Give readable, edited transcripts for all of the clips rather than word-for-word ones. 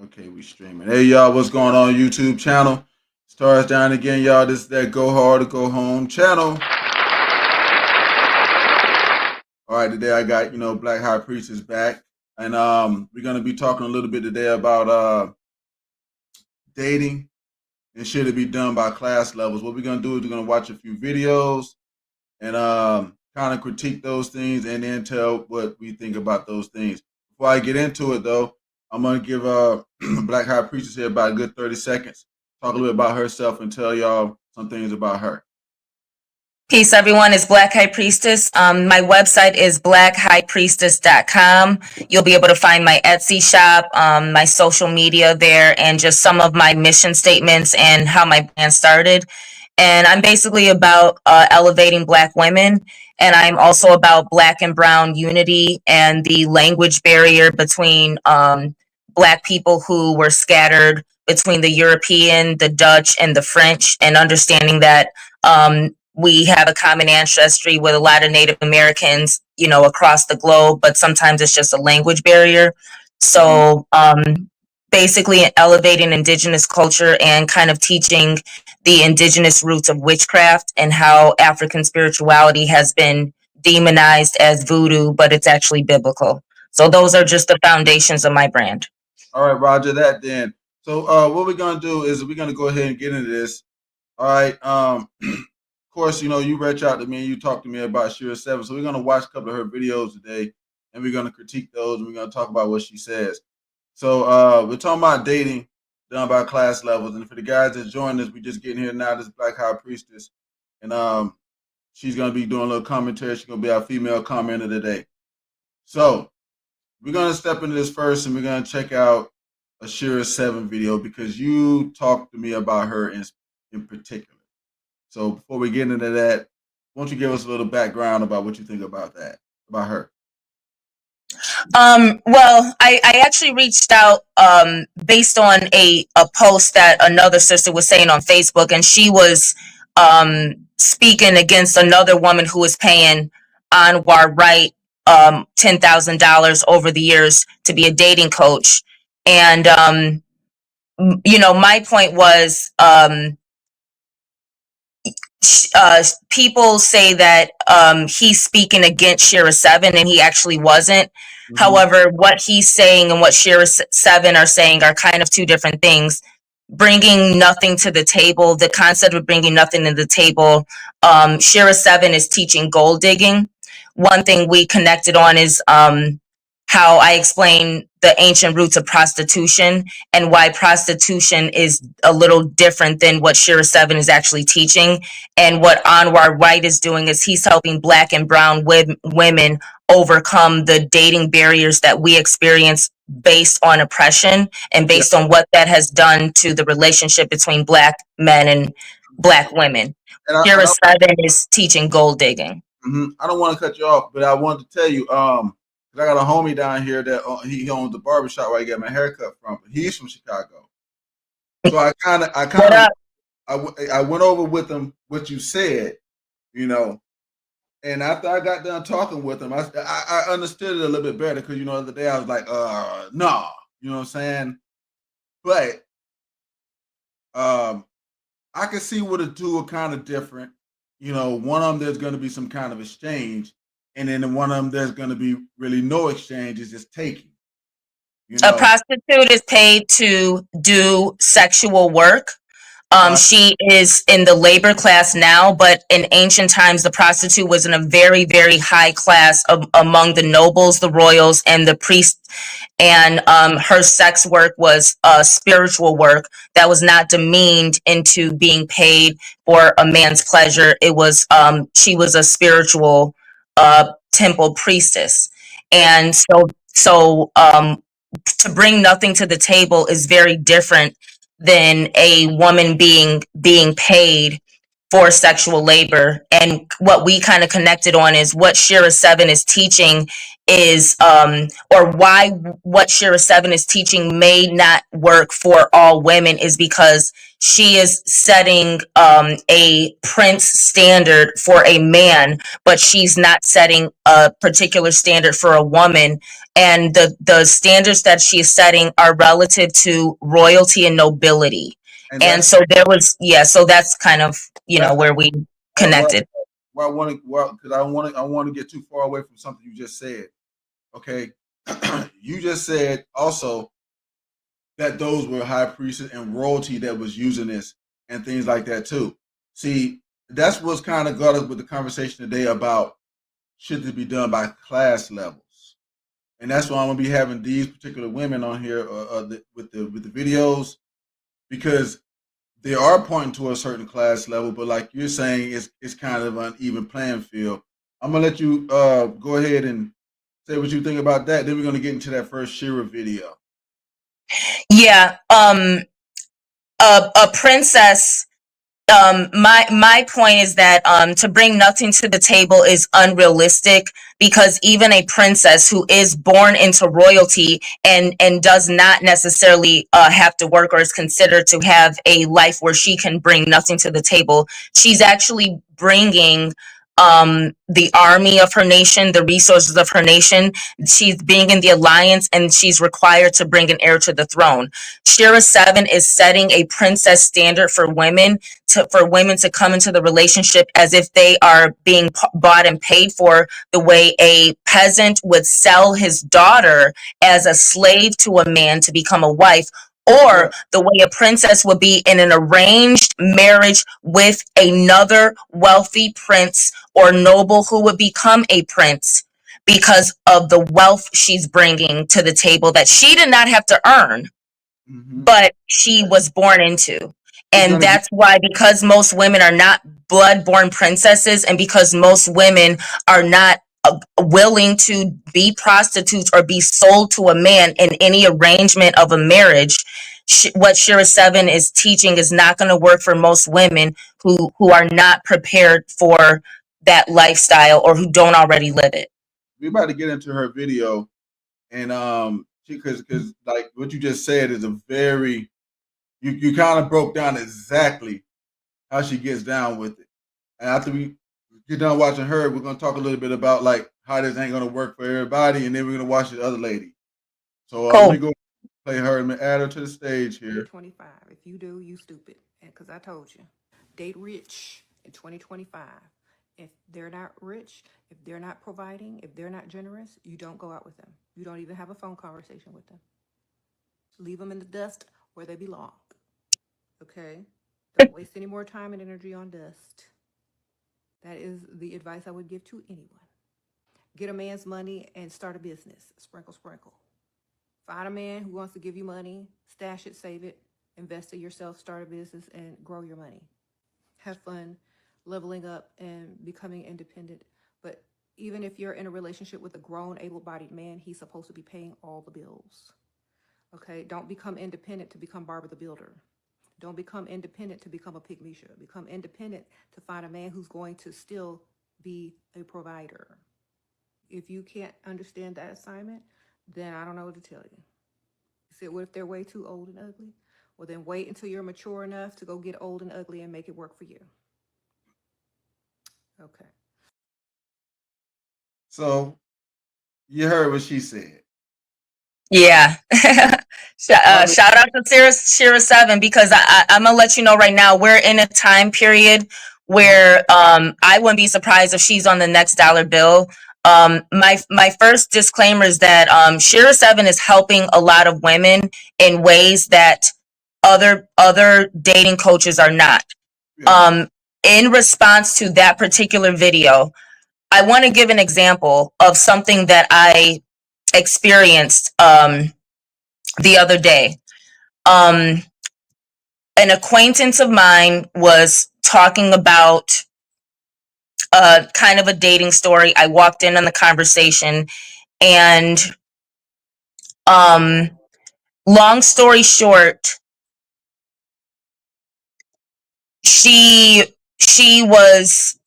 Okay, we streaming. Hey y'all, what's going on YouTube channel? Stars down again, y'all. This is that Go Hard or Go Home channel. All right, today I got Black High Priestess back, and we're gonna be talking a little bit today about dating and should it be done by class levels. What we're gonna do is we're gonna watch a few videos and kind of critique those things and then tell what we think about those things. Before I get into it though, I'm gonna give Black High Priestess here about a good 30 seconds, talk a little bit about herself and tell y'all some things about her. Peace, everyone. It's Black High Priestess. My website is blackhighpriestess.com. You'll be able to find my Etsy shop, my social media there, and just some of my mission statements and how my brand started. And I'm basically about elevating Black women. And I'm also about Black and Brown unity and the language barrier between Black people who were scattered between the European, the Dutch, and the French, and understanding that we have a common ancestry with a lot of Native Americans, across the globe, but sometimes it's just a language barrier. So basically elevating indigenous culture and kind of teaching the indigenous roots of witchcraft and how African spirituality has been demonized as voodoo, but it's actually biblical. So those are just the foundations of my brand. All right, Roger that then. So what we're gonna do is we're gonna go ahead and get into this. All right. Of course, you reach out to me and you talk to me about Shira 7. So we're gonna watch a couple of her videos today and we're gonna critique those and we're gonna talk about what she says. So we're talking about dating done by class levels. And for the guys that joined us, we just getting here now. This is Black High Priestess. And she's gonna be doing a little commentary. She's gonna be our female commenter today. So we're gonna step into this first and we're gonna check out a Shira 7 video because you talked to me about her in particular. So before we get into that, why don't you give us a little background about what you think about that, about her? Well, I actually reached out based on a post that another sister was saying on Facebook, and she was speaking against another woman who was paying Anwar Wright $10,000 over the years to be a dating coach. And my point was people say that he's speaking against Shira 7 and he actually wasn't. Mm-hmm. However, what he's saying and what Shira 7 are saying are kind of two different things. Bringing nothing to the table, the concept of bringing nothing to the table, Shira 7 is teaching gold digging. One thing we connected on is how I explain the ancient roots of prostitution and why prostitution is a little different than what Shira 7 is actually teaching. And what Anwar Wright is doing is he's helping Black and Brown women overcome the dating barriers that we experience based on oppression and based on what that has done to the relationship between Black men and Black women. Shira 7 is teaching gold digging. I don't want to cut you off, but I wanted to tell you, I got a homie down here that he owns the barbershop where I get my haircut from. But he's from Chicago, so I went over with him what you said, and after I got done talking with him, I understood it a little bit better because the other day I was like, nah, you know what I'm saying? But I can see what the two are kind of different. One of them there's going to be some kind of exchange. And then one of them, there's going to be really no exchange. It's just taking. A prostitute is paid to do sexual work. She is in the labor class now, but in ancient times, the prostitute was in a very, very high class among the nobles, the royals, and the priests. And her sex work was spiritual work that was not demeaned into being paid for a man's pleasure. It was she was a spiritual temple priestess, and so to bring nothing to the table is very different than a woman being paid for sexual labor. And what we kind of connected on is what Shira 7 is teaching is, or why what Shira 7 is teaching may not work for all women is because she is setting a prince standard for a man, but she's not setting a particular standard for a woman. And the standards that she is setting are relative to royalty and nobility. And that's so there was, yeah, so that's kind of, that's where we what connected. I want to, because I want to get too far away from something you just said. Okay, you just said also that those were high priests and royalty that was using this and things like that too. See, that's what's kind of got us with the conversation today about should this be done by class levels, and that's why I'm gonna be having these particular women on here with the videos, because they are pointing to a certain class level, but like you're saying, it's kind of an uneven playing field. I'm gonna let you go ahead and say what you think about that. Then we're gonna get into that first Shira video. Yeah, a princess. My point is that to bring nothing to the table is unrealistic, because even a princess who is born into royalty and does not necessarily have to work or is considered to have a life where she can bring nothing to the table, she's actually bringing the army of her nation, the resources of her nation. She's being in the alliance, and she's required to bring an heir to the throne. Shira 7 is setting a princess standard for women, for women to come into the relationship as if they are being bought and paid for, the way a peasant would sell his daughter as a slave to a man to become a wife, or the way a princess would be in an arranged marriage with another wealthy prince or noble who would become a prince because of the wealth she's bringing to the table that she did not have to earn, but she was born into. And that's why, because most women are not blood-born princesses, and because most women are not willing to be prostitutes or be sold to a man in any arrangement of a marriage, what Shira 7 is teaching is not going to work for most women who are not prepared for that lifestyle or who don't already live it. We're about to get into her video, and because like what you just said is a very, you kind of broke down exactly how she gets down with it. And after we get done watching her, we're gonna talk a little bit about like how this ain't gonna work for everybody, and then we're gonna watch the other lady. So Cool. let me go play her and add her to the stage here. 2025. If you do, you stupid. Because I told you, date rich in 2025. If they're not rich, if they're not providing, if they're not generous, you don't go out with them. You don't even have a phone conversation with them. Leave them in the dust where they belong. Okay? Don't waste any more time and energy on dust. That is the advice I would give to anyone. Get a man's money and start a business. Sprinkle, sprinkle. Find a man who wants to give you money, stash it, save it, invest in yourself, start a business, and grow your money. Have fun leveling up and becoming independent. But even if you're in a relationship with a grown, able-bodied man, he's supposed to be paying all the bills. Okay? Don't become independent to become Barbara the Builder. Don't become independent to become a Pygmisha. Become independent to find a man who's going to still be a provider. If you can't understand that assignment, then I don't know what to tell you. You said, what if they're way too old and ugly? Well, then wait until you're mature enough to go get old and ugly and make it work for you. Okay. So you heard what she said. Yeah. Shout out to Shira 7, because I'm gonna let you know right now, we're in a time period where I wouldn't be surprised if she's on the next dollar bill. My first disclaimer is that Shira 7 is helping a lot of women in ways that other dating coaches are not. Yeah. In response to that particular video, I want to give an example of something that I experienced the other day. An acquaintance of mine was talking about kind of a dating story. I walked in on the conversation, and long story short, she she was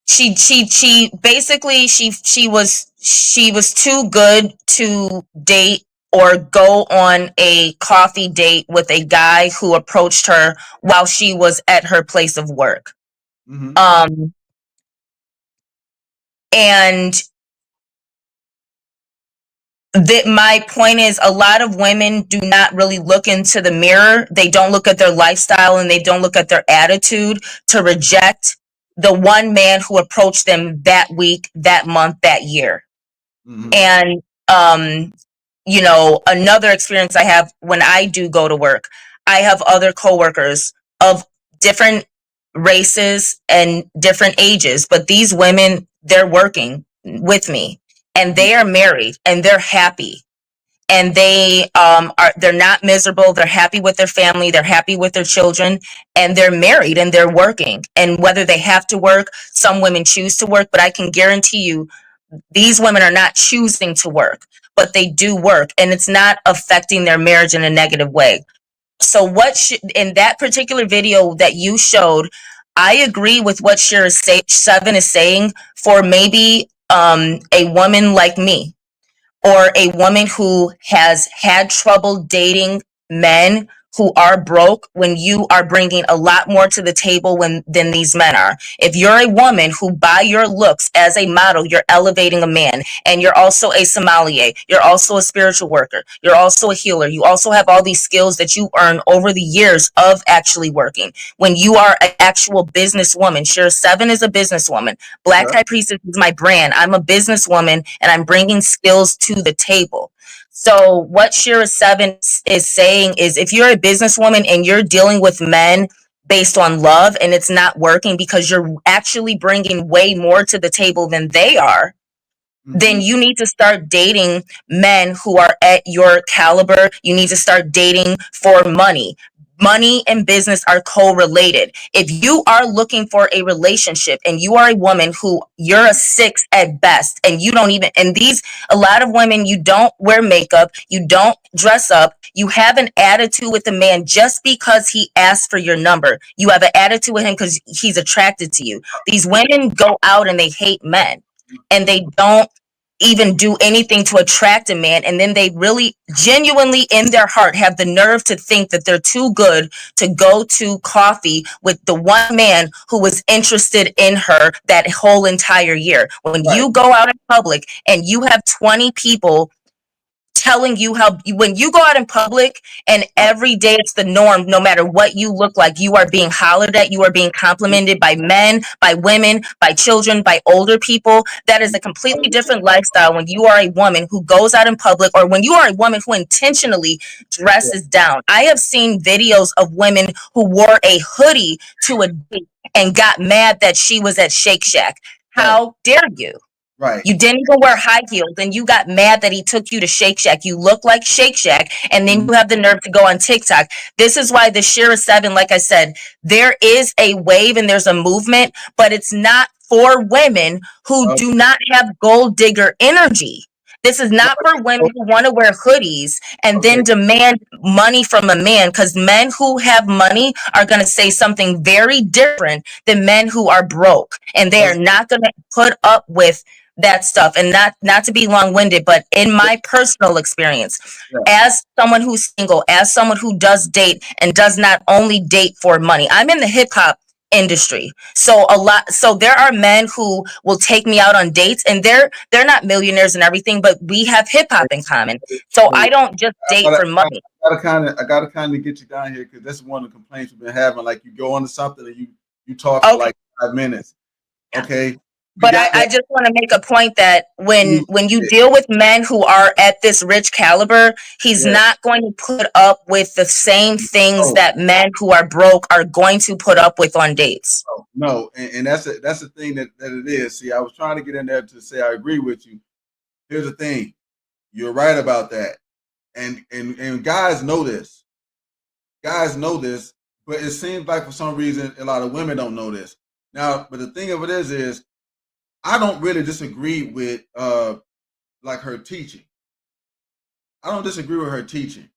she basically she was too good to date or go on a coffee date with a guy who approached her while she was at her place of work. Mm-hmm. Um and that my point is, a lot of women do not really look into the mirror. They don't look at their lifestyle and they don't look at their attitude to reject the one man who approached them that week, that month, that year. Mm-hmm. And you know, another experience I have when I do go to work, I have other coworkers of different races and different ages, but these women, they're working with me and they are married and they're happy, and they're not miserable. They're happy with their family, they're happy with their children, and they're married and they're working. And whether they have to work, some women choose to work, but I can guarantee you these women are not choosing to work, but they do work, and it's not affecting their marriage in a negative way. So in that particular video that you showed, I agree with what Seven is saying. For maybe a woman like me, or a woman who has had trouble dating men who are broke, when you are bringing a lot more to the table than these men are. If you're a woman who, by your looks as a model, you're elevating a man, and you're also a sommelier, you're also a spiritual worker, you're also a healer, you also have all these skills that you earn over the years of actually working. When you are an actual businesswoman, Shira Seven is a businesswoman. Black Yeah. High Priestess is my brand. I'm a businesswoman and I'm bringing skills to the table. So what Shira Seven is saying is, if you're a businesswoman and you're dealing with men based on love and it's not working because you're actually bringing way more to the table than they are, then Mm-hmm. you need to start dating men who are at your caliber. You need to start dating for money. Money and business are correlated. If you are looking for a relationship and you are a woman who you're a 6 at best, and you don't even, and these, a lot of women, you don't wear makeup, you don't dress up, you have an attitude with a man just because he asked for your number. You have an attitude with him because he's attracted to you. These women go out and they hate men, and they don't even do anything to attract a man, and then they really genuinely in their heart have the nerve to think that they're too good to go to coffee with the one man who was interested in her that whole entire year. When Right. you go out in public and you have 20 people telling you how, when you go out in public and Right. every day it's the norm, no matter what you look like, you are being hollered at, you are being complimented by men, by women, by children, by older people. That is a completely different lifestyle when you are a woman who goes out in public, or when you are a woman who intentionally Yeah. dresses down. I have seen videos of women who wore a hoodie to a date and got mad that she was at Shake Shack. Right. How dare you? Right. You didn't even wear high heels, and you got mad that he took you to Shake Shack. You look like Shake Shack, and then Mm-hmm. you have the nerve to go on TikTok. This is why the Shira Seven, like I said, there is a wave and there's a movement, but it's not for women who do not have gold digger energy. This is not for women who want to wear hoodies and Okay. then demand money from a man, because men who have money are going to say something very different than men who are broke, and they are not going to put up with that stuff. And not to be long-winded, but in my personal experience, Yeah. as someone who's single, as someone who does date and does not only date for money, I'm in the hip-hop industry, so there are men who will take me out on dates, and they're not millionaires and everything, but we have hip-hop in common. So I don't just date for money. I gotta kind of get you down here, because that's one of the complaints we've been having. Like, you go on to something and you talk for Okay. like 5 minutes. Okay, we But got I that. just want to make a point that when you deal with men who are at this rich caliber, he's Yeah. not going to put up with the same things No, that men who are broke are going to put up with on dates. no, and that's the thing that it is. See, I was trying to get in there to say I agree with you. Here's the thing: you're right about that, and guys know this. Guys know this, but it seems like for some reason a lot of women don't know this. Now, but the thing of it is I don't really disagree with like her teaching. I don't disagree with her teaching.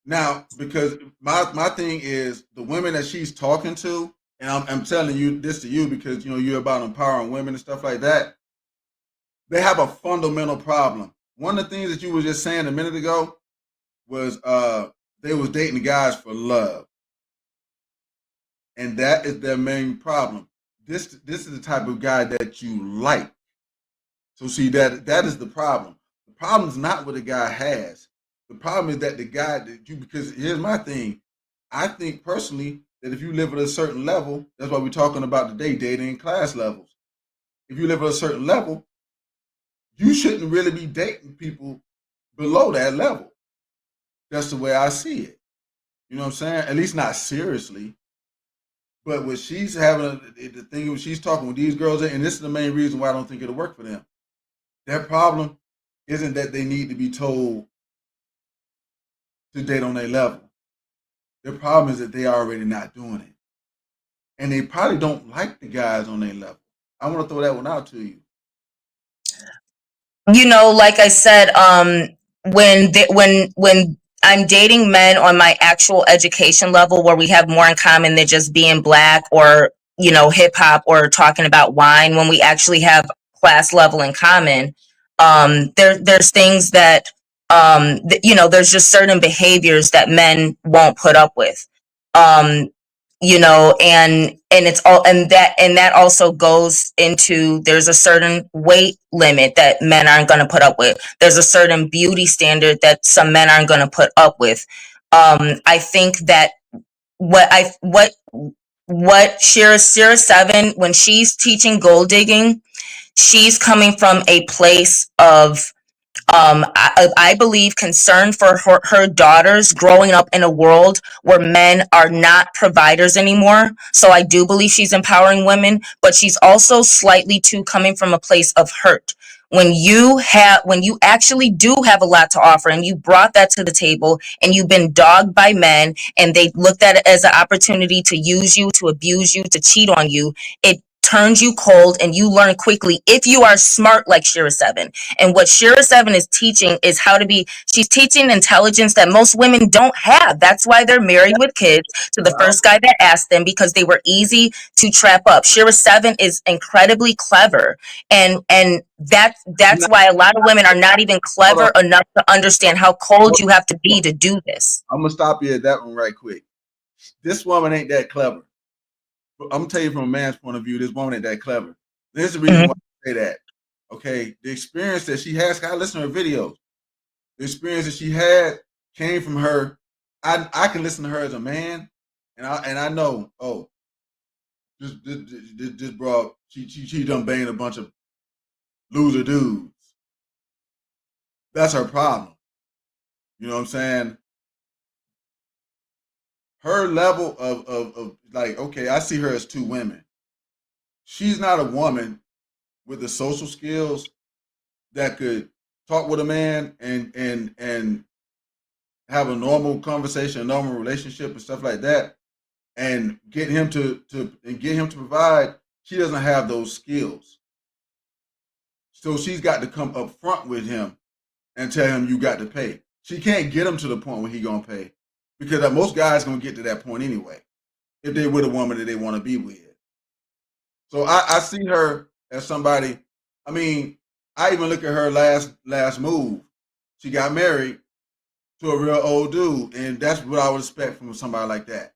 Now, because my thing is the women that she's talking to, and I'm telling you this to you because you're about empowering women and stuff like that. They have a fundamental problem. One of the things that you were just saying a minute ago was they was dating guys for love, and that is their main problem. This is the type of guy that you like. So see that is the problem. The problem is not what the guy has. The problem is that the guy that you because here's my thing. I think personally that if you live at a certain level, that's why we're talking about today, dating class levels. If you live at a certain level, you shouldn't really be dating people below that level. That's the way I see it. You know what I'm saying? At least not seriously. But what she's having, the thing when she's talking with these girls, and this is the main reason why I don't think it'll work for them. Their problem isn't that they need to be told to date on their level. Their problem is that they are already not doing it. And they probably don't like the guys on their level. I want to throw that one out to you. Like I said, when I'm dating men on my actual education level where we have more in common than just being black or, hip hop or talking about wine, when we actually have class level in common, there's things that, there's just certain behaviors that men won't put up with. And it's all, and that also goes into, there's a certain weight limit that men aren't going to put up with. There's a certain beauty standard that some men aren't going to put up with. I think that what Shira 7, when she's teaching gold digging, she's coming from a place of I believe concern for her daughters growing up in a world where men are not providers anymore. So I do believe she's empowering women, but she's also slightly too coming from a place of hurt. When you actually do have a lot to offer and you brought that to the table and you've been dogged by men and they looked at it as an opportunity to use you, to abuse you, to cheat on you, it turns you cold and you learn quickly if you are smart like Shira 7. And what Shira 7 is teaching is she's teaching intelligence that most women don't have. That's why they're married with kids to the first guy that asked them, because they were easy to trap up. Shira 7 is incredibly clever. And that's why a lot of women are not even clever enough to understand how cold you have to be to do this. I'm going to stop you at that one right quick. This woman ain't that clever. I'm going to tell you from a man's point of view, this woman ain't that clever. There's the reason why I say that. Okay, the experience that she has, I listen to her videos. The experience that she had came from her. I can listen to her as a man, and I know, this bro, she done banged a bunch of loser dudes. That's her problem. You know what I'm saying? Her level of like, okay, I see her as two women. She's not a woman with the social skills that could talk with a man and have a normal conversation, a normal relationship and stuff like that, and get him to provide. She doesn't have those skills. So she's got to come up front with him and tell him you got to pay. She can't get him to the point where he gonna pay, because most guys gonna get to that point anyway if they with a woman that they want to be with. So I see her as somebody. I mean, I even look at her last move. She got married to a real old dude, and that's what I would expect from somebody like that.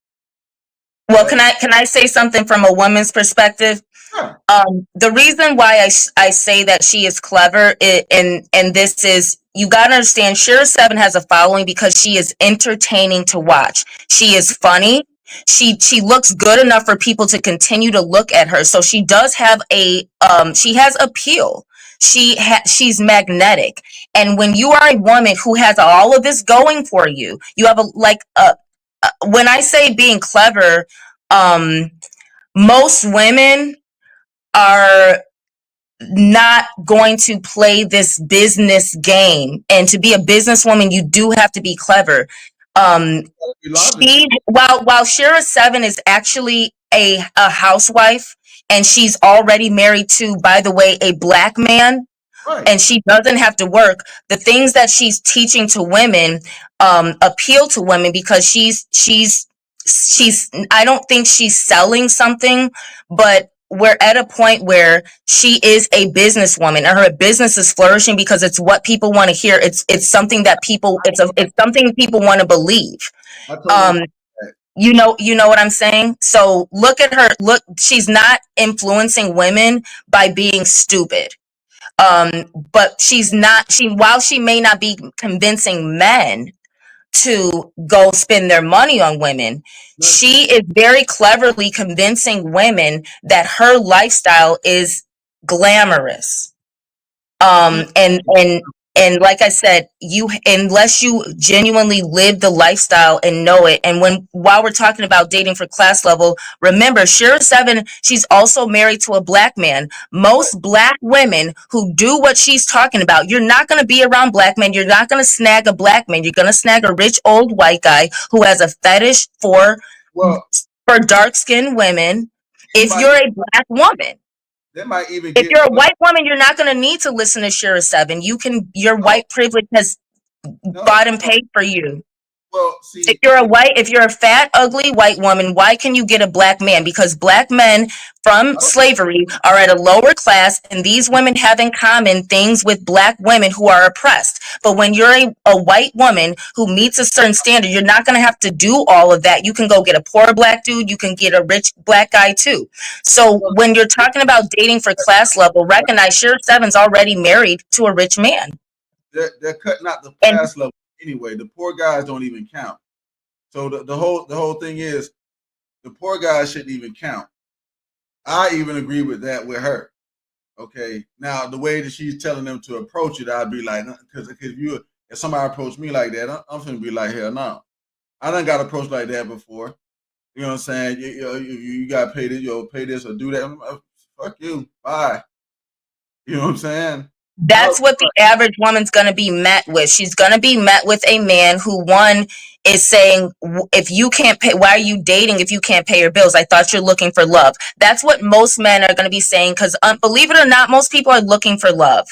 Well, can I say something from a woman's perspective? Sure. The reason why I say that she is clever, and this is, you got to understand, Shira 7 has a following because she is entertaining to watch. She is funny. She looks good enough for people to continue to look at her. So she does have she has appeal. She's magnetic. And when you are a woman who has all of this going for you, you have when I say being clever, most women are not going to play this business game. And to be a businesswoman, you do have to be clever. While Shira 7 is actually a housewife, and she's already married to, by the way, a black man Right. and she doesn't have to work. The things that she's teaching to women appeal to women because she's I don't think she's selling something, but we're at a point where she is a businesswoman and her business is flourishing because it's what people want to hear. It's something that it's something people want to believe. I totally Um, agree with that. you know what I'm saying? So look at her. Look, she's not influencing women by being stupid. But she's not, while she may not be convincing men to go spend their money on women, No, she is very cleverly convincing women that her lifestyle is glamorous. yeah, And like I said, you, unless you genuinely live the lifestyle and know it. And while we're talking about dating for class level, remember Shira Seven, she's also married to a black man. right. Most black women who do what she's talking about, you're not going to be around black men. You're not going to snag a black man. You're going to snag a rich old white guy who has a fetish Well, for dark skinned women. you If might you're a black woman, they might even if get you're a white woman, you're not going to need to listen to Shira Seven. Your no, white privilege has no, bought and no. paid for you. Well, If you're a fat, ugly white woman, why can you get a black man? Because black men from I don't, slavery are at a lower class, and these women have in common things with black women who are oppressed. But when you're a white woman who meets a certain standard, you're not going to have to do all of that. You can go get a poor black dude, you can get a rich black guy too. So well, when you're talking about dating for class level, recognize Shira Seven's already married to a rich man. they're cutting out the And class level anyway. The poor guys don't even count. So the whole thing is the poor guys shouldn't even count. I even agree with that with her. Okay. Now the way that she's telling them to approach it, I'd be like, because if somebody approached me like that, I'm gonna be like, hell no. I done got approached like that before. You know what I'm saying? You gotta pay this, pay this or do that. Fuck you. Bye. You know what I'm saying? No, that's what the average woman's going to be met with. She's going to be met with a man who, one, is saying, if you can't pay, why are you dating if you can't pay your bills? I thought you're looking for love. That's what most men are going to be saying because, believe it or not, most people are looking for love.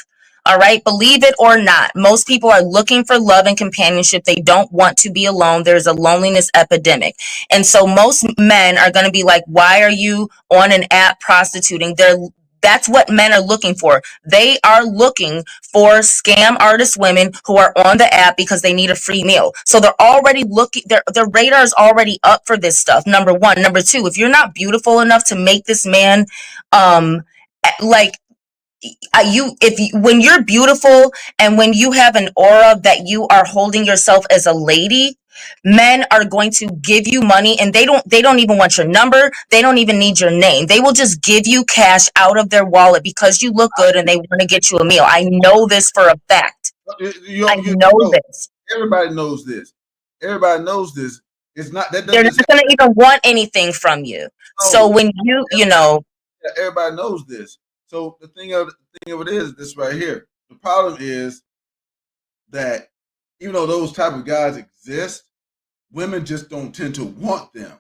All right. Believe it or not, most people are looking for love and companionship. They don't want to be alone. There's a loneliness epidemic. And so most men are going to be like, why are you on an app prostituting? That's what men are looking for. They are looking for scam artist women who are on the app because they need a free meal. So they're already looking, their radar is already up for this stuff. Number one. Number two, if you're not beautiful enough to make this man, like, when you're beautiful and when you have an aura that you are holding yourself as a lady, men are going to give you money, and they don't even want your number. They don't even need your name. They will just give you cash out of their wallet because you look good and they want to get you a meal. I know this for a fact. I know this. everybody knows this. Everybody knows this. It's not that They're doesn't not going to even want anything from you. So no. when Everybody knows this. So the thing of it is this right here. The problem is that even though those type of guys exist, women just don't tend to want them.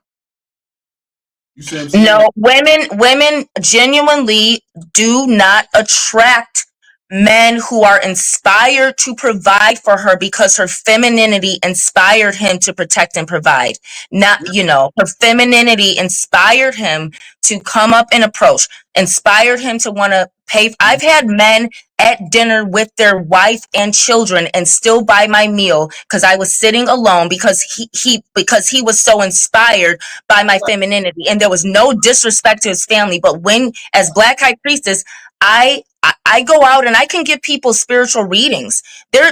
You see what I'm saying? No, women genuinely do not attract men who are inspired to provide for her because her femininity inspired him to protect and provide. Not, her femininity inspired him to come up and approach, inspired him to want to pay. I've had men at dinner with their wife and children and still buy my meal because I was sitting alone because he was so inspired by my femininity, and there was no disrespect to his family. But as Black High Priestess, I go out and I can give people spiritual readings.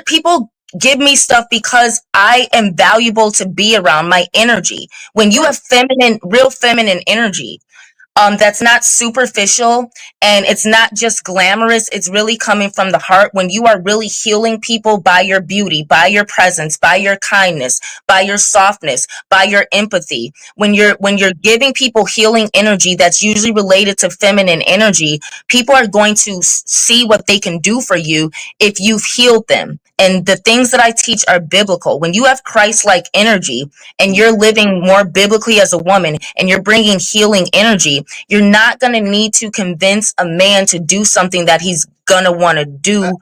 People give me stuff because I am valuable to be around. My energy. When you have real feminine energy, that's not superficial and it's not just glamorous. It's really coming from the heart. When you are really healing people by your beauty, by your presence, by your kindness, by your softness, by your empathy, when you're giving people healing energy that's usually related to feminine energy, people are going to see what they can do for you if you've healed them. And the things that I teach are biblical. When you have Christ-like energy and you're living more biblically as a woman and you're bringing healing energy, You're not going to need to convince a man to do something that he's going to want to do.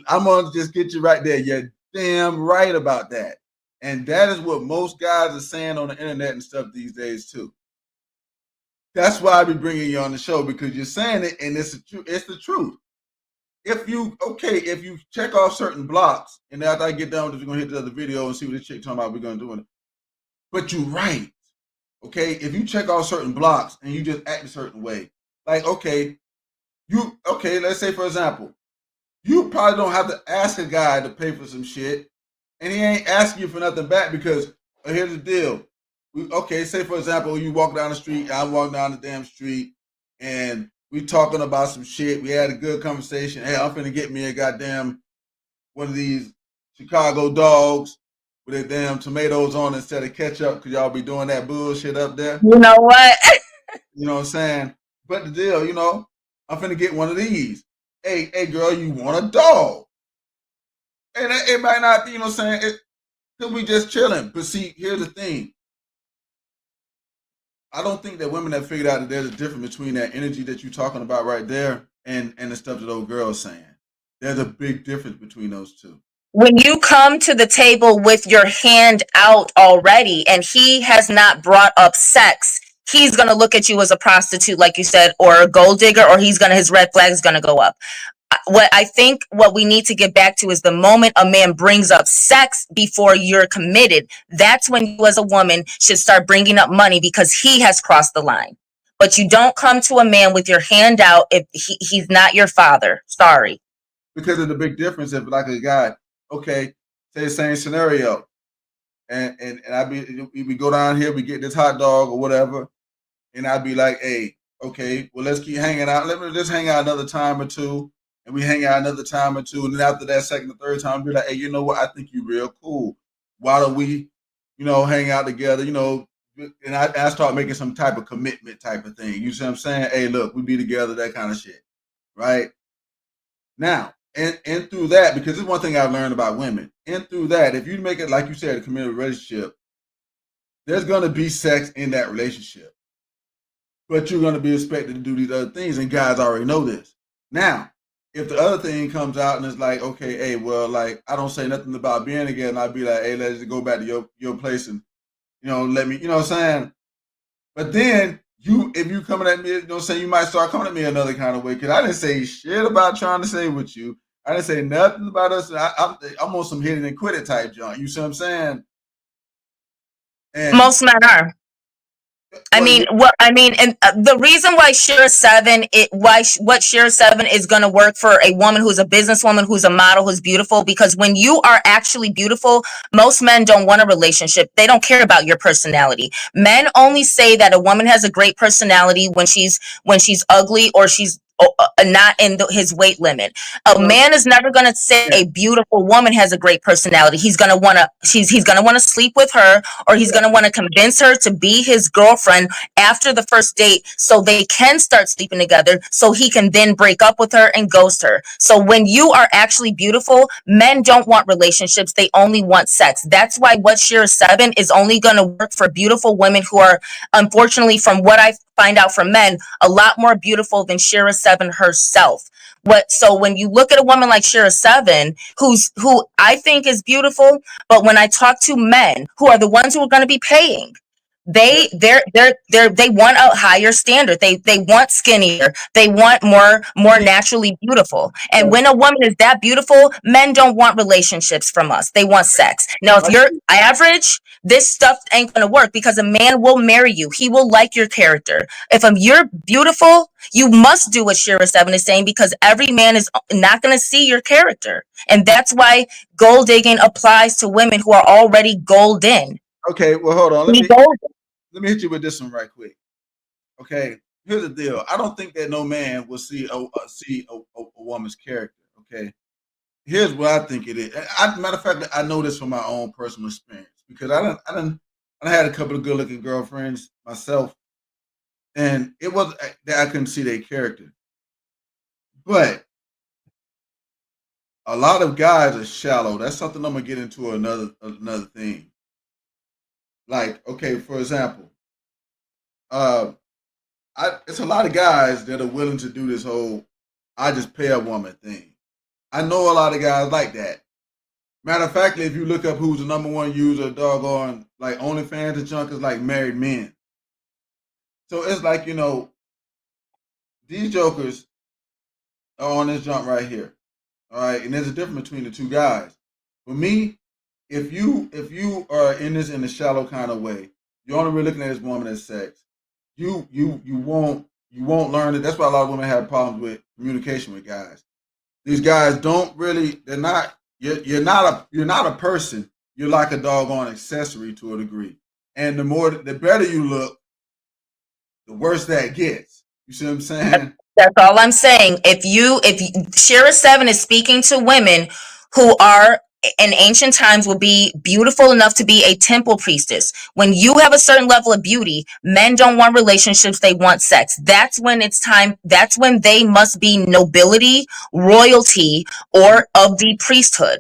I'm going to just get you right there. You're damn right about that. And that is what most guys are saying on the internet and stuff these days too. That's why I be bringing you on the show, because you're saying it and it's the truth. If you check off certain blocks, and after I get done with this, we're going to hit the other video and see what this chick talking about we're going to do. But you're right. Okay, if you check off certain blocks and you just act a certain way, like let's say for example, you probably don't have to ask a guy to pay for some shit, and he ain't asking you for nothing back because here's the deal. Say for example, you walk down the street, I walk down the damn street, and we talking about some shit. We had a good conversation. Hey, I'm finna get me a goddamn one of these Chicago dogs with their damn tomatoes on instead of ketchup, because y'all be doing that bullshit up there. You know what? You know what I'm saying? But the deal, I'm finna get one of these. Hey, girl, you want a dog? And it might not be, you know what I'm saying? It could be just chilling. But see, here's the thing. I don't think that women have figured out that there's a difference between that energy that you're talking about right there and the stuff that those girls saying. There's a big difference between those two. When you come to the table with your hand out already and he has not brought up sex, he's going to look at you as a prostitute, like you said, or a gold digger, or his red flag is going to go up. What we need to get back to is the moment a man brings up sex before you're committed, that's when you as a woman should start bringing up money, because he has crossed the line. But you don't come to a man with your hand out if he's not your father. Sorry. Because of the big difference. If like a guy, okay, say the same scenario, and we go down here, we get this hot dog or whatever, and I'd be like, hey, okay, well, let's keep hanging out. Let me just hang out another time or two. And we hang out another time or two. And then after that second or third time, be like, hey, you know what? I think you're real cool. Why don't we, hang out together, and I start making some type of commitment type of thing. You see what I'm saying? Hey, look, we be together, that kind of shit. Right? Now, and through that, because this is one thing I've learned about women, and through that, if you make it, like you said, a committed relationship, there's going to be sex in that relationship. But you're going to be expected to do these other things, and guys already know this. Now, if the other thing comes out and it's like, okay, hey, well, like, I don't say nothing about being together, and I'd be like, hey, let's just go back to your place and, let me, you know what I'm saying? But then, if you coming at me, you might start coming at me another kind of way, because I didn't say shit about trying to stay with you. I didn't say nothing about us. I'm on some hit it and quit it type junk. You see what I'm saying? And most men are. And the reason why Shira 7, what Shira 7 is going to work for a woman who's a businesswoman, who's a model, who's beautiful, because when you are actually beautiful, most men don't want a relationship. They don't care about your personality. Men only say that a woman has a great personality when she's ugly, or she's not in his weight limit. A man is never going to say a beautiful woman has a great personality. He's going to want to sleep with her, or he's going to want to convince her to be his girlfriend after the first date, so they can start sleeping together, so he can then break up with her and ghost her. So when you are actually beautiful, men don't want relationships. They only want sex. That's why what Shira 7 is only going to work for beautiful women who are, unfortunately, from what I find out from men, a lot more beautiful than Shira 7 herself. So when you look at a woman like Shira 7, who I think is beautiful, but when I talk to men who are the ones who are going to be paying, they want a higher standard. They want skinnier. They want more naturally beautiful. And when a woman is that beautiful, men don't want relationships from us. They want sex. Now, if you're average, this stuff ain't gonna work, because a man will marry you. He will like your character. If you're beautiful, you must do what Shira 7 is saying, because every man is not gonna see your character. And that's why gold digging applies to women who are already golden. Okay, well, hold on. Let me hit you with this one right quick. Okay, here's the deal. I don't think that no man will see a woman's character. Okay, here's what I think it is. Matter of fact, I know this from my own personal experience, because I had a couple of good looking girlfriends myself, and it was that I couldn't see their character. But a lot of guys are shallow. That's something I'm gonna get into another thing. Like, okay, for example, it's a lot of guys that are willing to do this whole I just pay a woman thing. I know a lot of guys like that. Matter of fact, if you look up who's the number one user of doggone like OnlyFans and junk, is like married men. So it's like, these jokers are on this jump right here. All right. And there's a difference between the two guys. For me, if you are in this in a shallow kind of way, you're only really looking at this woman as sex, you won't learn it. That's why a lot of women have problems with communication with guys. These guys don't really, they're not, you're not a person. You're like a doggone accessory to a degree. And the better you look, the worse that gets. You see what I'm saying? That's all I'm saying. If Shira 7 is speaking to women who are in ancient times will be beautiful enough to be a temple priestess. When you have a certain level of beauty, men don't want relationships, they want sex. That's when it's time, that's when they must be nobility, royalty, or of the priesthood.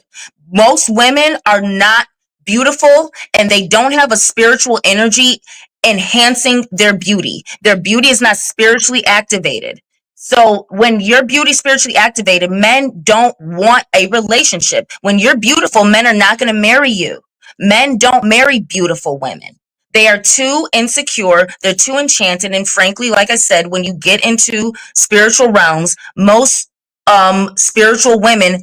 Most women are not beautiful and they don't have a spiritual energy enhancing their beauty. Their beauty is not spiritually activated. So when your beauty spiritually activated, men don't want a relationship. When you're beautiful, men are not going to marry you. Men don't marry beautiful women. They are too insecure. They're too enchanted. And frankly, like I said, when you get into spiritual realms, most spiritual women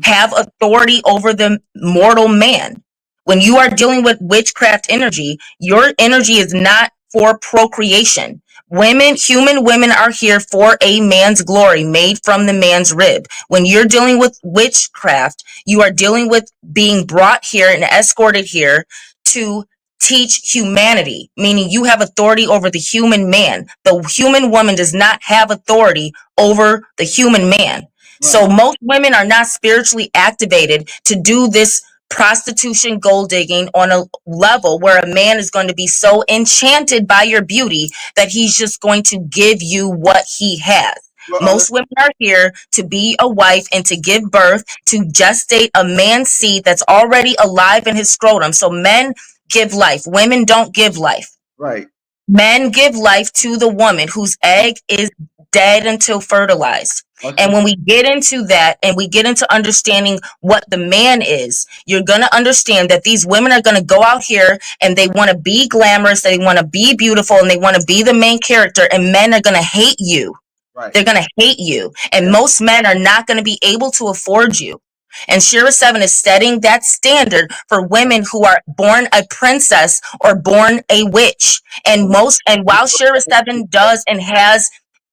have authority over the mortal man. When you are dealing with witchcraft energy, your energy is not for procreation. Human women are here for a man's glory, made from the man's rib. When you're dealing with witchcraft, you are dealing with being brought here and escorted here to teach humanity, meaning you have authority over the human man. The human woman does not have authority over the human man. So Right. most women are not spiritually activated to do this prostitution, gold digging on a level where a man is going to be so enchanted by your beauty that he's just going to give you what he has. Well, Most women are here to be a wife and to give birth, to gestate a man's seed that's already alive in his scrotum. So men give life. Women don't give life. right. Men give life to the woman whose egg is dead until fertilized. And Okay. when we get into that and we get into understanding what the man is, you're going to understand that these women are going to go out here and they want to be glamorous, they want to be beautiful, and they want to be the main character, and men are going to hate you. Right. They're going to hate you. And Yeah. most men are not going to be able to afford you. And Shira 7 is setting that standard for women who are born a princess or born a witch. And while Shira 7 does and has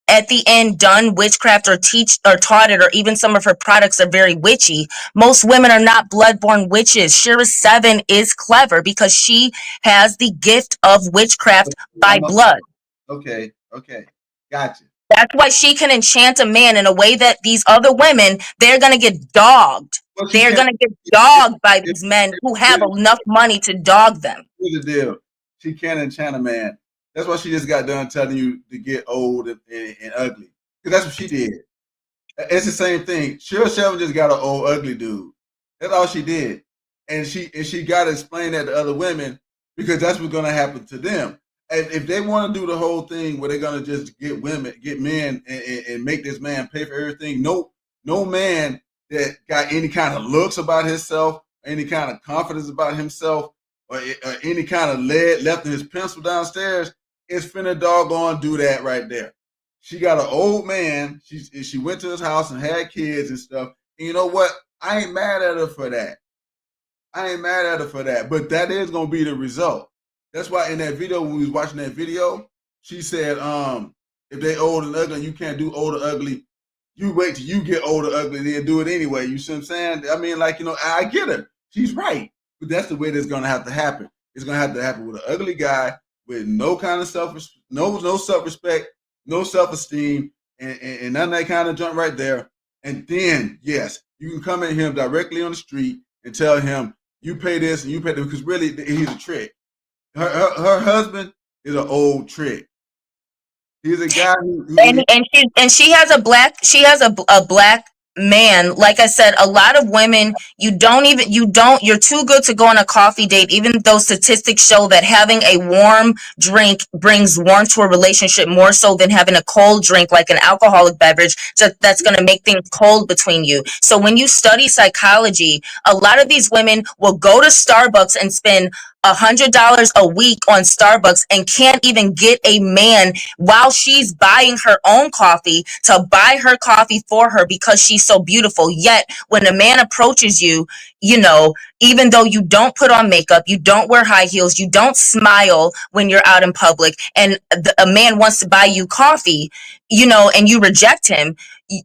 at the end done witchcraft or teach or taught it, or even some of her products are very witchy, most women are not blood-born witches. Shira 7 is clever because she has the gift of witchcraft by I'm a, blood. okay. Okay. Gotcha. That's why she can enchant a man in a way that these other women, they're going to get dogged. Well, she They're can't. going to get It, dogged by it, these men who have it, enough money to dog them. here's the deal. She can't enchant a man. That's why she just got done telling you to get old and ugly. Because that's what she did. It's the same thing. Cheryl Shelton just got an old ugly dude. That's all she did, and she got to explain that to other women because that's what's going to happen to them. And if they want to do the whole thing where they're going to just get men, and make this man pay for everything, no man that got any kind of looks about himself, any kind of confidence about himself, or any kind of lead left in his pencil downstairs is finna doggone do that right there. She got an old man. She went to his house and had kids and stuff. And you know what? I ain't mad at her for that. I ain't mad at her for that. But that is gonna be the result. That's why in that video, when we was watching that video, she said, if they old and ugly, you can't do old or ugly. You wait till you get old or ugly, then do it anyway. You see what I'm saying? I mean, like, I get her. She's right. But that's the way that's gonna have to happen. It's gonna have to happen with an ugly guy with no kind of no self-respect, no self-esteem, and none of that kind of junk right there. And then, yes, you can come at him directly on the street and tell him, you pay this and you pay that, because really he's a trick. Her husband is an old trick. He's a guy who And she has a black man, like I said, a lot of women, you're too good to go on a coffee date, even though statistics show that having a warm drink brings warmth to a relationship more so than having a cold drink, like an alcoholic beverage, that's going to make things cold between you. So when you study psychology, a lot of these women will go to Starbucks and spend $100 a week on Starbucks and can't even get a man while she's buying her own coffee to buy her coffee for her because she's so beautiful. Yet when a man approaches you, even though you don't put on makeup, you don't wear high heels, you don't smile when you're out in public, and a man wants to buy you coffee, and you reject him,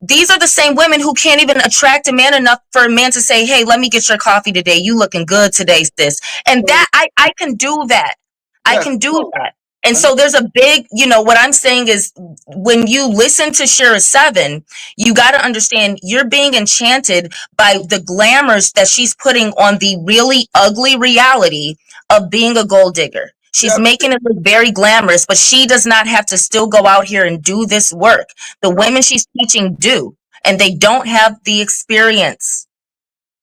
these are the same women who can't even attract a man enough for a man to say, hey, let me get your coffee today. You looking good today, sis. And that I can do that. I Yes. can do that. And so there's a big, what I'm saying is when you listen to Shira 7, you got to understand you're being enchanted by the glamours that she's putting on the really ugly reality of being a gold digger. She's making it look very glamorous, but she does not have to still go out here and do this work. The women she's teaching do, and they don't have the experience.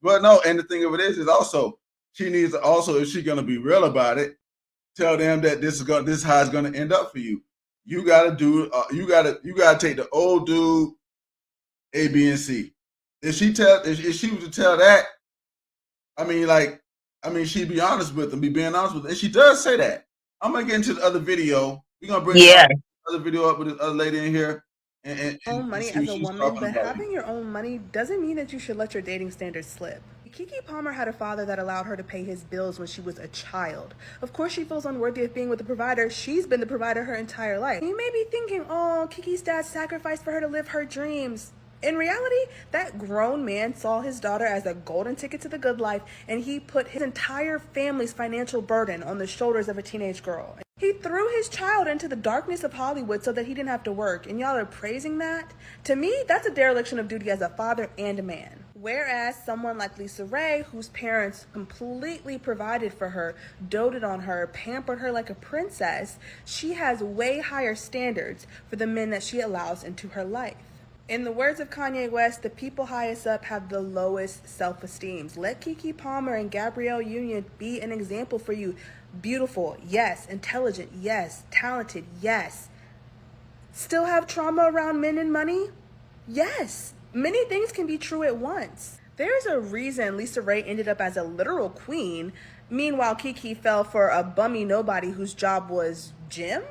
Well, no, and the thing of it is also she needs to also, if she's gonna be real about it, tell them that this is how it's gonna end up for you. You gotta do you gotta take the old dude A, B, and C. If she was to tell that, she'd be honest with them, being honest with them. And she does say that. I'm gonna get into the other video. We're gonna bring the other video up with this other lady in here. And own money as a woman, but having your own money doesn't mean that you should let your dating standards slip. Keke Palmer had a father that allowed her to pay his bills when she was a child. Of course, she feels unworthy of being with a provider. She's been the provider her entire life. You may be thinking, oh, Keke's dad sacrificed for her to live her dreams. In reality, that grown man saw his daughter as a golden ticket to the good life, and he put his entire family's financial burden on the shoulders of a teenage girl. He threw his child into the darkness of Hollywood so that he didn't have to work, and y'all are praising that? To me, that's a dereliction of duty as a father and a man. Whereas someone like Lisa Ray, whose parents completely provided for her, doted on her, pampered her like a princess, she has way higher standards for the men that she allows into her life. In the words of Kanye West, the people highest up have the lowest self-esteem. Let Keke Palmer and Gabrielle Union be an example for you. Beautiful, yes. Intelligent, yes. Talented, yes. Still have trauma around men and money? Yes. Many things can be true at once. There's a reason Lisa Ray ended up as a literal queen. Meanwhile, Keke fell for a bummy nobody whose job was gym.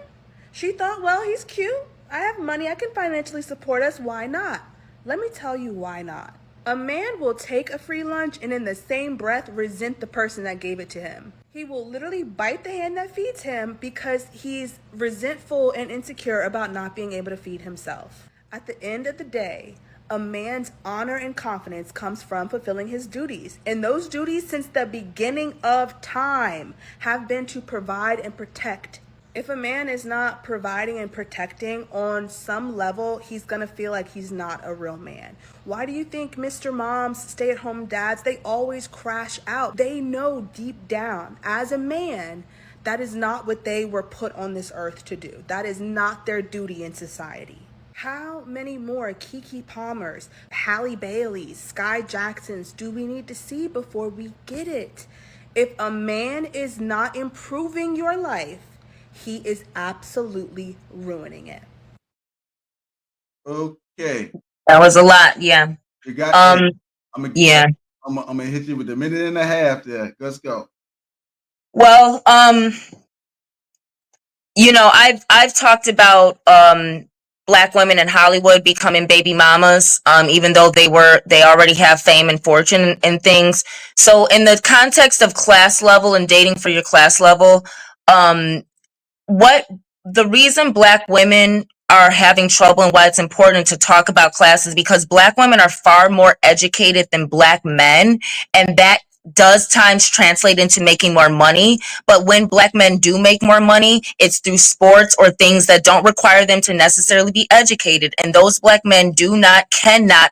She thought, well, he's cute. I have money. I can financially support us. Why not? Let me tell you why not. A man will take a free lunch and in the same breath resent the person that gave it to him. He will literally bite the hand that feeds him because he's resentful and insecure about not being able to feed himself. At the end of the day, a man's honor and confidence comes from fulfilling his duties. And those duties since the beginning of time have been to provide and protect. If a man is not providing and protecting on some level, he's going to feel like he's not a real man. Why do you think Mr. Moms, stay-at-home dads, they always crash out? They know deep down, as a man, that is not what they were put on this earth to do. That is not their duty in society. How many more Keke Palmers, Halle Baileys, Sky Jacksons do we need to see before we get it? If a man is not improving your life, he is absolutely ruining it. Okay. That was a lot, yeah. You got I'm gonna hit you with a minute and a half there. Let's go. Well, I've talked about Black women in Hollywood becoming baby mamas, even though they already have fame and fortune and things. So in the context of class level and dating for your class level, the reason Black women are having trouble and why it's important to talk about class is because Black women are far more educated than Black men, and that does times translate into making more money. But when Black men do make more money, it's through sports or things that don't require them to necessarily be educated. And those Black men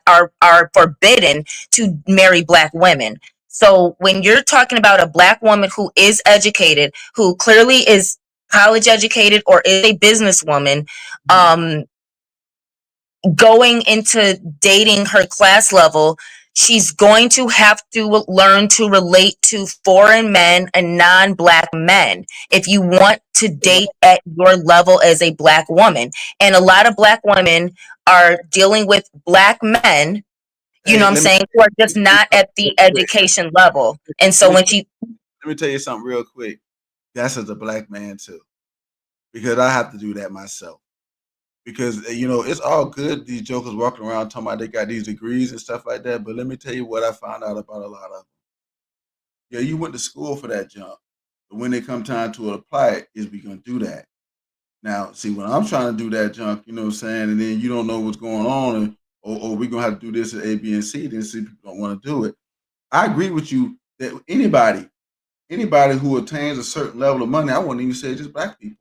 are forbidden to marry Black women. So when you're talking about a Black woman who is educated, who clearly is college educated or is a businesswoman, going into dating her class level, she's going to have to learn to relate to foreign men and non-black men if you want to date at your level as a black woman. And a lot of black women are dealing with black men, you know what I'm saying, who are just not at the education level. And so when she... Let me tell you something real quick. That's as a black man too, because I have to do that myself. Because, you know, it's all good, these jokers walking around talking about they got these degrees and stuff like that. But let me tell you what I found out about a lot of them. Yeah, you went to school for that junk. But when it come time to apply it, is we going to do that. Now, see, when I'm trying to do that junk, you know what I'm saying, and then you don't know what's going on, and, or we're going to have to do this at A, B, and C, then see people don't want to do it. I agree with you that anybody who attains a certain level of money, I wouldn't even say just black people.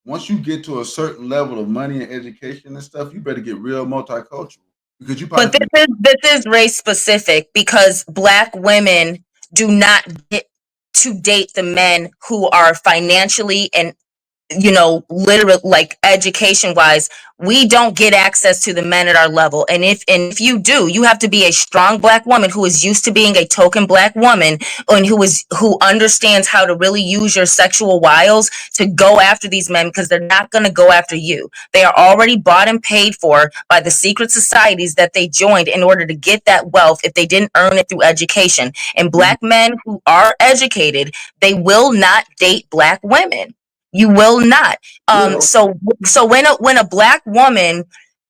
Once you get to a certain level of money and education and stuff, you better get real multicultural, because you probably... But this is race specific, because black women do not get to date the men who are financially and, you know, literally, like, education wise, we don't get access to the men at our level. And if you do, you have to be a strong black woman who is used to being a token black woman, and who understands how to really use your sexual wiles to go after these men, because they're not going to go after you. They are already bought and paid for by the secret societies that they joined in order to get that wealth if they didn't earn it through education. And black men who are educated, they will not date black women. You will not. So when a black woman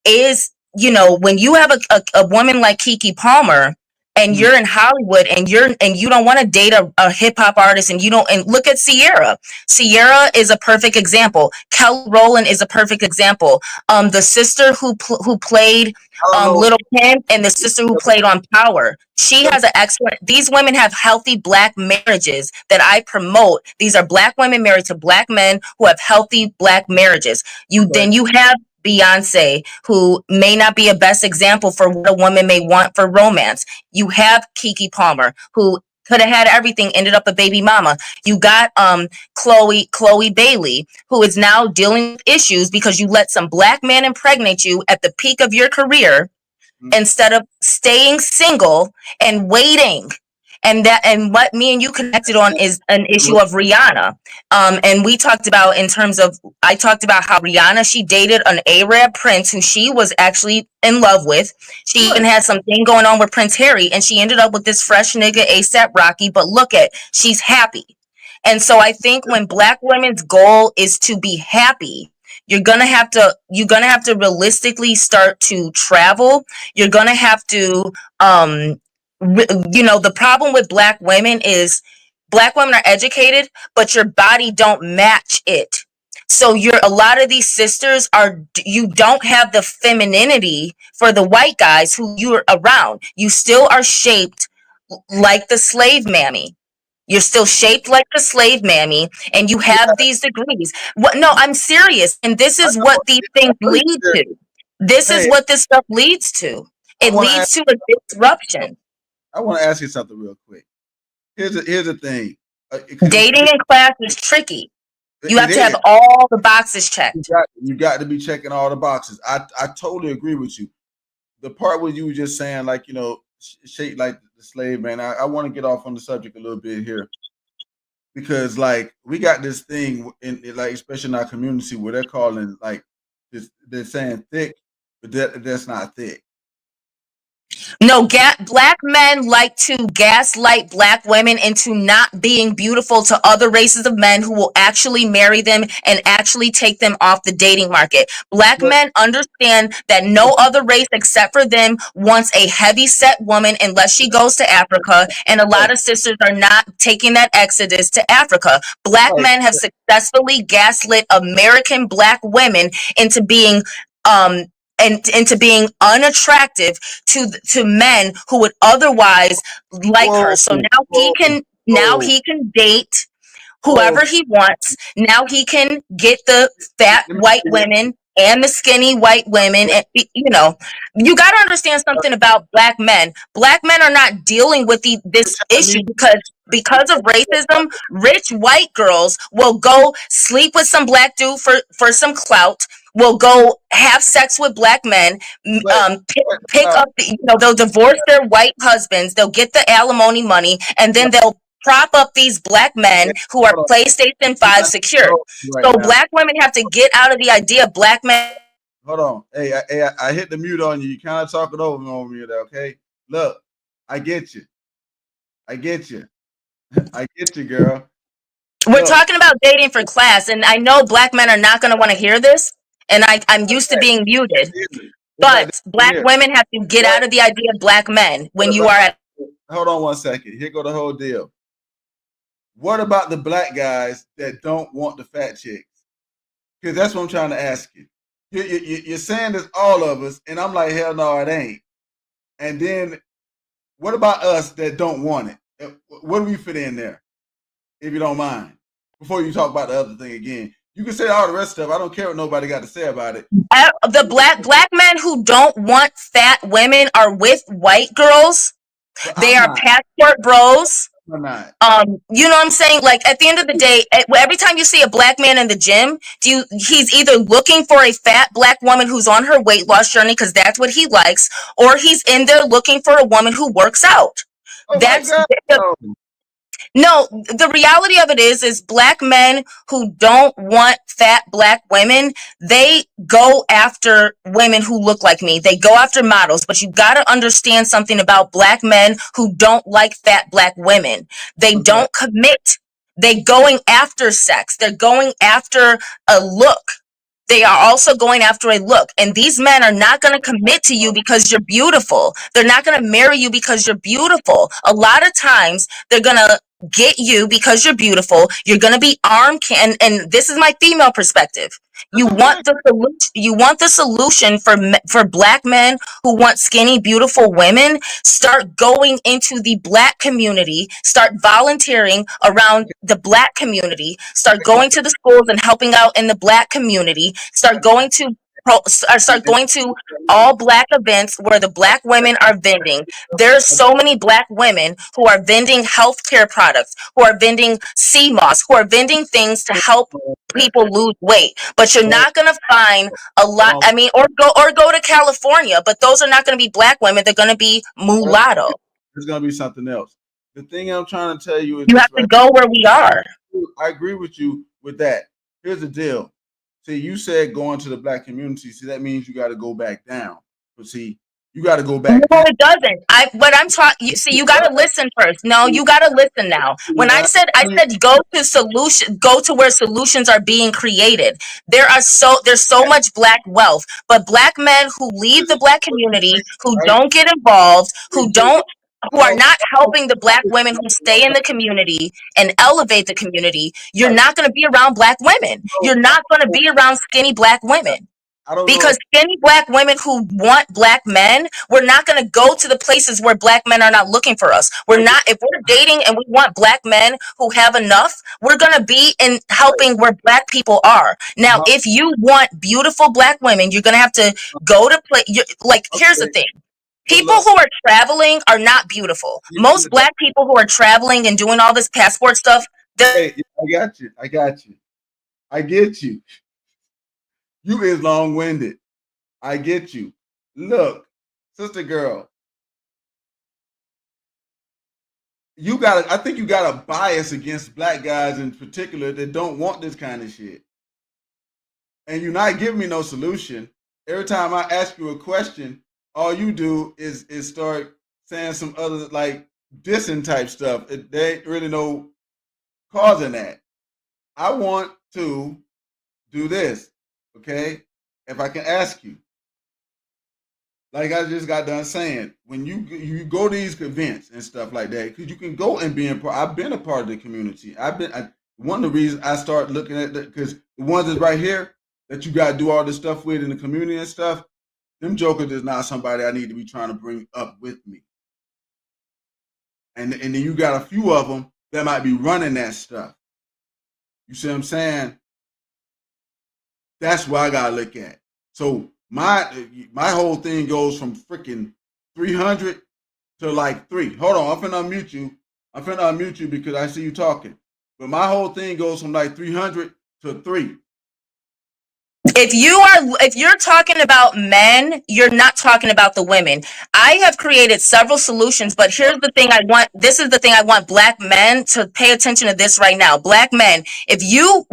is, you know, when you have a woman like Keke Palmer, and you're in Hollywood, and you don't want to date a hip hop artist, and look at Sierra. Sierra is a perfect example. Kelly Rowland is a perfect example. The sister who played Little Kim, and the sister who played on Power. She has an excellent... These women have healthy black marriages that I promote. These are black women married to black men who have healthy black marriages. Then you have Beyonce, who may not be a best example for what a woman may want for romance. You have Keke Palmer, who could have had everything, ended up a baby mama. You got Chloe Bailey, who is now dealing with issues because you let some black man impregnate you at the peak of your career, instead of staying single and waiting. And what me and you connected on is an issue of Rihanna. And we talked about, I talked about how Rihanna, she dated an Arab prince who she was actually in love with. She even had something going on with Prince Harry, and she ended up with this fresh nigga ASAP Rocky, but look at, she's happy. And so I think when black women's goal is to be happy, you're gonna have to realistically start to travel. You're gonna have to, you know, the problem with black women is black women are educated, but your body don't match it. So a lot of these sisters you don't have the femininity for the white guys who you're around. You still are shaped like the slave mammy. You're still shaped like the slave mammy, and you have these degrees. No, I'm serious. And this is what these things lead to. This is what this stuff leads to. It leads to a disruption. I want to ask you something real quick. Here's the thing. Dating in class is tricky. You have to have all the boxes checked. You got to be checking all the boxes. I totally agree with you. The part where you were just saying, like, you know, shaped like the slave man. I want to get off on the subject a little bit here, because like we got this thing in like, especially in our community, where they're calling like they're saying thick, but that's not thick. No, black men like to gaslight black women into not being beautiful to other races of men who will actually marry them and actually take them off the dating market. Black men understand that no other race except for them wants a heavy set woman unless she goes to Africa, and a lot of sisters are not taking that exodus to Africa. Black men have successfully gaslit American black women into being into being unattractive to men who would otherwise like her. So now he can date whoever he wants. Now he can get the fat white women and the skinny white women. And, you know, you got to understand something about black men. Black men are not dealing with this issue because of racism. Rich white girls will go sleep with some black dude for some clout, will go have sex with black men, pick up, they'll divorce their white husbands, they'll get the alimony money, and then they'll prop up these black men who are PlayStation 5 secure. So black women have to get out of the idea of black men. Hold on. Hey, I hit the mute on you. You kind of talking over me there, okay? Look, I get you. I get you. I get you, girl. We're talking about dating for class, and I know black men are not going to want to hear this, and I'm used to being muted. But black women have to get out of the idea of black men when you are at. Hold on 1 second. Here go the whole deal. What about the black guys that don't want the fat chicks? Because that's what I'm trying to ask you. You're saying it's all of us, and I'm like, hell no, it ain't. And then what about us that don't want it? What do we fit in there, if you don't mind? Before you talk about the other thing again. You can say all the rest of stuff. I don't care what nobody got to say about it. The black men who don't want fat women are with white girls. They are passport bros. I'm not. You know what I'm saying? Like, at the end of the day, every time you see a black man in the gym, he's either looking for a fat black woman who's on her weight loss journey because that's what he likes, or he's in there looking for a woman who works out. Oh, that's no, the reality of it is black men who don't want fat black women, they go after women who look like me. They go after models, but you got to understand something about black men who don't like fat black women. They don't commit. They're going after sex. They're going after a look. They are also going after a look. And these men are not going to commit to you because you're beautiful. They're not going to marry you because you're beautiful. A lot of times they're going to get you because you're beautiful. You're going to be and this is my female perspective. You want the solution. You want the solution for black men who want skinny, beautiful women. Start going into the black community. Start volunteering around the black community. Start going to the schools and helping out in the black community. Start going to all black events where the black women are vending. There's so many black women who are vending healthcare products, who are vending sea moss, who are vending things to help people lose weight. But you're not going to find a lot. I mean, or go to California, but those are not going to be black women. They're going to be mulatto. There's going to be something else. The thing I'm trying to tell you is you have to go where we are. I agree with you with that. Here's the deal. See, you said going to the black community. See, that means you got to go back down. But see, you got to go back. No, it doesn't. But I'm talking. See, you got to listen first. No, you got to listen now. When I said go to where solutions are being created. There's so much black wealth, but black men who leave the black community, who don't get involved, who are not helping the black women who stay in the community and elevate the community. You're not going to be around black women. You're not going to be around skinny black women. Because skinny black women who want black men, we're not going to go to the places where black men are not looking for us. If we're dating and we want black men who have enough, we're going to be in helping where black people are. Now, if you want beautiful black women, you're going to have to go to here's the thing. People who are traveling are not beautiful. Most black people who are traveling and doing all this passport stuff. Hey, I got you. You is long-winded. I get you. Look, sister girl, I think you got a bias against black guys in particular that don't want this kind of shit. And you're not giving me no solution. Every time I ask you a question, all you do is start saying some other like dissing type stuff. There ain't really no cause in that. I want to do this. Okay, if I can ask you, like I just got done saying, when you go to these events and stuff like that, because you can go and be I've been a part of the community. One of the reasons I start looking at that, because the ones that's right here that you got to do all this stuff with in the community and stuff, them jokers is not somebody I need to be trying to bring up with me. And then you got a few of them that might be running that stuff. You see what I'm saying? That's what I gotta look at. So my whole thing goes from freaking 300 to like 3. Hold on, I'm finna unmute you. I'm finna unmute you because I see you talking. But my whole thing goes from like 300 to 3. If you're talking about men, you're not talking about the women. I have created several solutions, but here's the thing this is the thing I want black men to pay attention to this right now. Black men, if you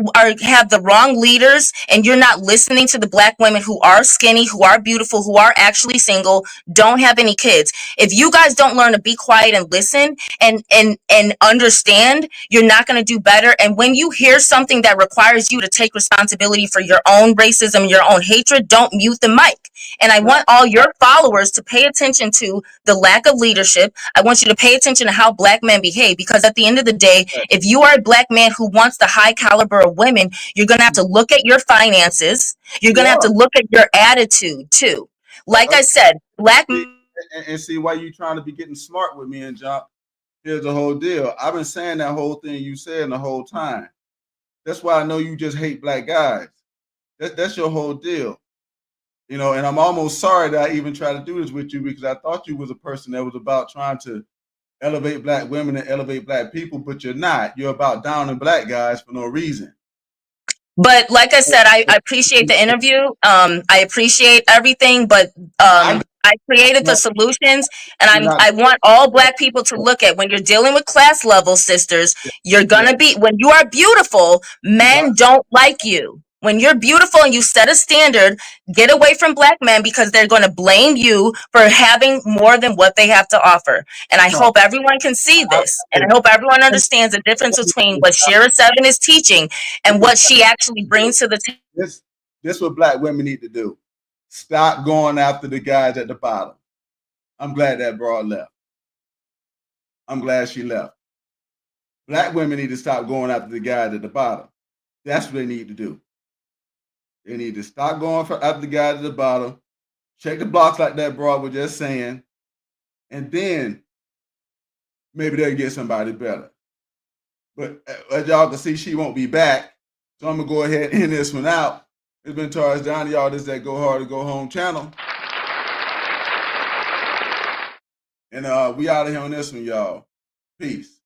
have the wrong leaders and you're not listening to the black women who are skinny, who are beautiful, who are actually single, don't have any kids. If you guys don't learn to be quiet and listen and understand, you're not going to do better. And when you hear something that requires you to take responsibility for your own racism, your own hatred, don't mute the mic. And I want all your followers to pay attention to the lack of leadership. I want you to pay attention to how black men behave, because at the end of the day, if you are a black man who wants the high caliber of women, you're going to have to look at your finances. You're going to have to look at your attitude too. Like I said, black and see why you trying to be getting smart with me and John. Here's the whole deal. I've been saying that whole thing you said the whole time. That's why I know you just hate black guys. That's your whole deal. You know, and I'm almost sorry that I even tried to do this with you, because I thought you was a person that was about trying to elevate black women and elevate black people, but you're not. You're about downing black guys for no reason. But like I said, I appreciate the interview. I appreciate everything, but I created the solutions, and I want all black people to look at, when you're dealing with class level sisters, you're gonna be, when you are beautiful, men don't like you. When you're beautiful and you set a standard, get away from black men, because they're going to blame you for having more than what they have to offer. And I hope everyone can see this. And I hope everyone understands the difference between what Shira 7 is teaching and what she actually brings to the table. This what black women need to do. Stop going after the guys at the bottom. I'm glad that broad left. I'm glad she left. Black women need to stop going after the guys at the bottom. That's what they need to do. They need to stop going after the guys at the bottom. Check the blocks like that broad was just saying. And then maybe they'll get somebody better. But as y'all can see, she won't be back. So I'm going to go ahead and end this one out. It's been Taurus Johnny, y'all. This is that Go Hard or Go Home channel. And we out of here on this one, y'all. Peace.